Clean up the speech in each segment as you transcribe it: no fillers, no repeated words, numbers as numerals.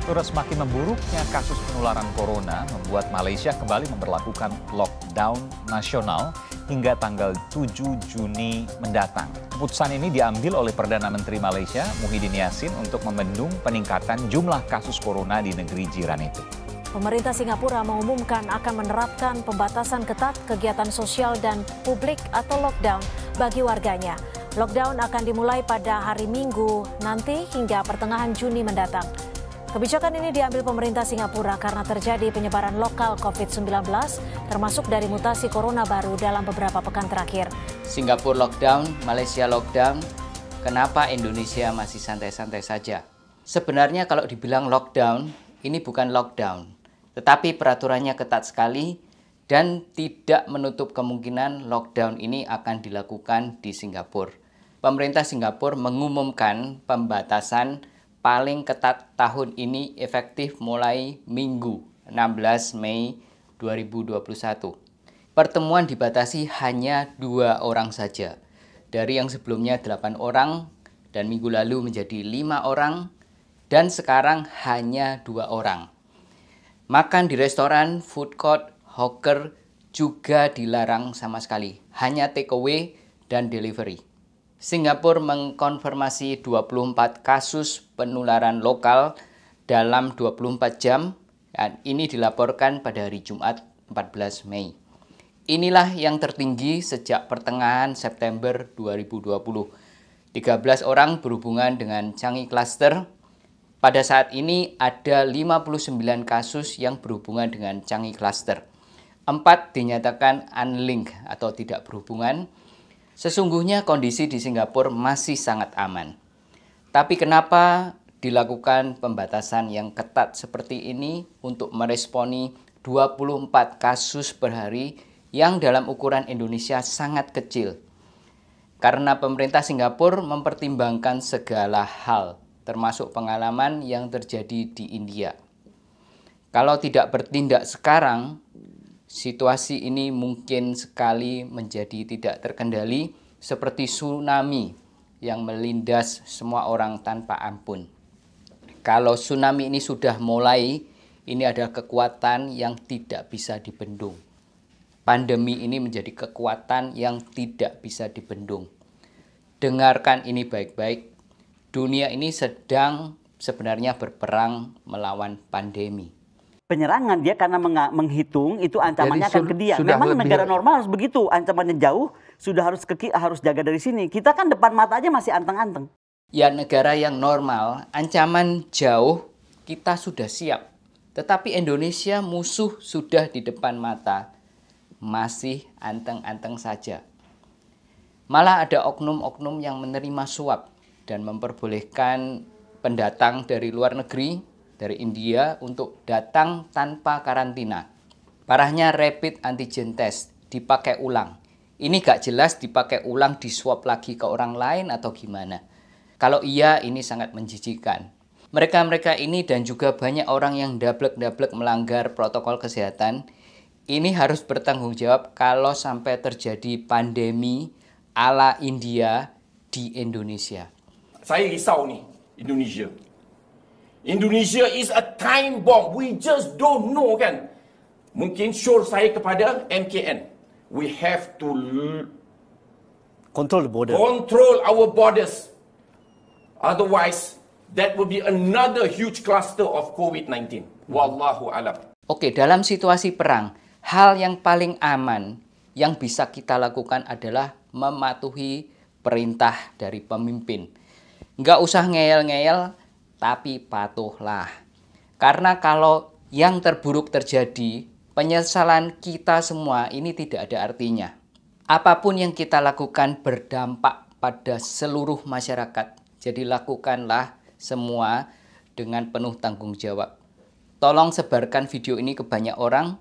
Terus semakin memburuknya kasus penularan corona membuat Malaysia kembali memberlakukan lockdown nasional hingga tanggal 7 Juni mendatang. Keputusan ini diambil oleh Perdana Menteri Malaysia, Muhyiddin Yassin, untuk membendung peningkatan jumlah kasus corona di negeri jiran itu. Pemerintah Singapura mengumumkan akan menerapkan pembatasan ketat kegiatan sosial dan publik atau lockdown bagi warganya. Lockdown akan dimulai pada hari Minggu nanti hingga pertengahan Juni mendatang. Kebijakan ini diambil pemerintah Singapura karena terjadi penyebaran lokal COVID-19, termasuk dari mutasi corona baru dalam beberapa pekan terakhir. Singapura lockdown, Malaysia lockdown, kenapa Indonesia masih santai-santai saja? Sebenarnya kalau dibilang lockdown, ini bukan lockdown, tetapi peraturannya ketat sekali dan tidak menutup kemungkinan lockdown ini akan dilakukan di Singapura. Pemerintah Singapura mengumumkan pembatasan paling ketat tahun ini efektif mulai Minggu 16 Mei 2021. Pertemuan dibatasi hanya 2 orang saja. Dari yang sebelumnya 8 orang dan minggu lalu menjadi 5 orang dan sekarang hanya 2 orang. Makan di restoran, food court, hawker juga dilarang sama sekali. Hanya take away dan delivery. Singapura mengkonfirmasi 24 kasus penularan lokal dalam 24 jam dan ini dilaporkan pada hari Jumat 14 Mei. Inilah yang tertinggi sejak pertengahan September 2020. 13 orang berhubungan dengan Changi Cluster. Pada saat ini ada 59 kasus yang berhubungan dengan Changi Cluster. 4 dinyatakan unlinked atau tidak berhubungan. Sesungguhnya kondisi di Singapura masih sangat aman. Tapi kenapa dilakukan pembatasan yang ketat seperti ini untuk meresponi 24 kasus per hari yang dalam ukuran Indonesia sangat kecil? Karena pemerintah Singapura mempertimbangkan segala hal, termasuk pengalaman yang terjadi di India. Kalau tidak bertindak sekarang, situasi ini mungkin sekali menjadi tidak terkendali seperti tsunami yang melindas semua orang tanpa ampun. Kalau tsunami ini sudah mulai, ini adalah kekuatan yang tidak bisa dibendung. Pandemi ini menjadi kekuatan yang tidak bisa dibendung. Dengarkan ini baik-baik, dunia ini sedang sebenarnya berperang melawan pandemi. Penyerangan dia karena menghitung itu ancamannya akan ke dia. Memang negara normal harus begitu, ancamannya jauh, sudah harus jaga dari sini. Kita kan depan mata aja masih anteng-anteng. Ya, negara yang normal, ancaman jauh kita sudah siap. Tetapi Indonesia musuh sudah di depan mata, masih anteng-anteng saja. Malah ada oknum-oknum yang menerima suap dan memperbolehkan pendatang dari luar negeri, dari India untuk datang tanpa karantina. Parahnya rapid antigen test dipakai ulang. Ini gak jelas dipakai ulang di swab lagi ke orang lain atau gimana. Kalau iya, ini sangat menjijikan. Mereka-mereka ini dan juga banyak orang yang dablek-dablek melanggar protokol kesehatan, ini harus bertanggung jawab kalau sampai terjadi pandemi ala India di Indonesia. Saya risau nih, Indonesia. Indonesia is a time bomb. We just don't know kan. Mungkin syur saya kepada MKN. We have to Control the border. control our borders. Otherwise, that will be another huge cluster of COVID-19. Wallahu alam. Oke, dalam situasi perang, hal yang paling aman yang bisa kita lakukan adalah mematuhi perintah dari pemimpin. Nggak usah ngeyel-ngeyel, tapi patuhlah. Karena kalau yang terburuk terjadi, penyesalan kita semua ini tidak ada artinya. Apapun yang kita lakukan berdampak pada seluruh masyarakat. Jadi lakukanlah semua dengan penuh tanggung jawab. Tolong sebarkan video ini ke banyak orang,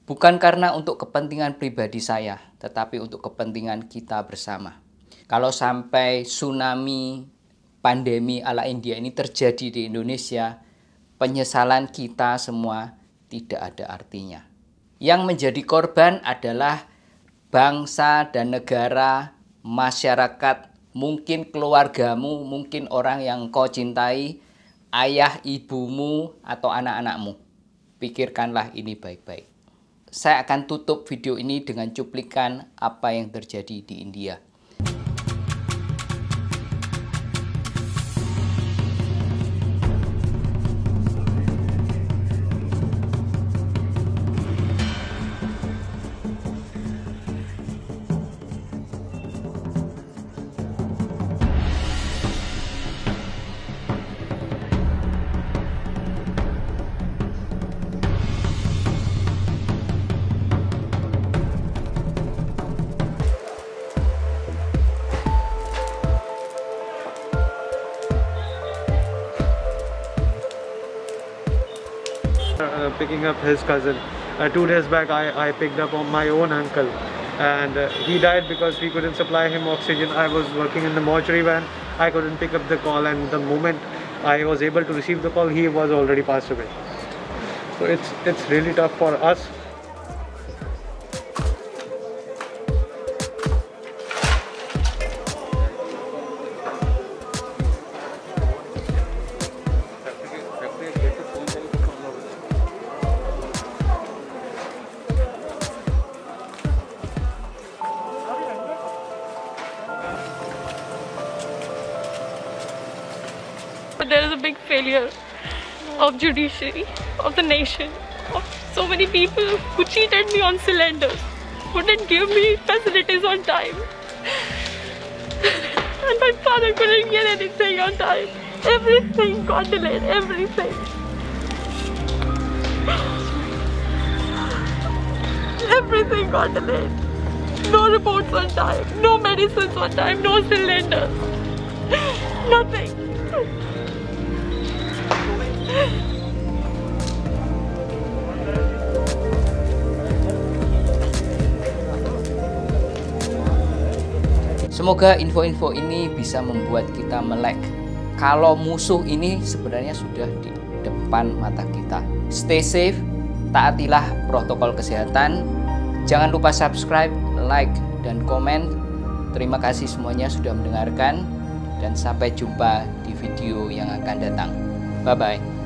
bukan karena untuk kepentingan pribadi saya, tetapi untuk kepentingan kita bersama. Kalau sampai tsunami pandemi ala India ini terjadi di Indonesia, penyesalan kita semua tidak ada artinya. Yang menjadi korban adalah bangsa dan negara, masyarakat, mungkin keluargamu, mungkin orang yang kau cintai, ayah, ibumu, atau anak-anakmu. Pikirkanlah ini baik-baik. Saya akan tutup video ini dengan cuplikan apa yang terjadi di India. Picking up his cousin. 2 days back I picked up on my own uncle, and he died because we couldn't supply him oxygen. I was working in the mortuary van. I couldn't pick up the call, and the moment I was able to receive the call, he was already passed away. So it's really tough for us. But there is a big failure of judiciary, of the nation, of so many people who cheated me on cylinders, who didn't give me facilities on time. And my father couldn't get anything on time. Everything got delayed, everything. Everything got delayed. No reports on time, no medicines on time, no cylinders. Nothing. Semoga info-info ini bisa membuat kita melek kalau musuh ini sebenarnya sudah di depan mata kita. Stay safe, taatilah protokol kesehatan. Jangan lupa subscribe, like, dan komen. Terima kasih semuanya sudah mendengarkan, dan sampai jumpa di video yang akan datang. Bye-bye.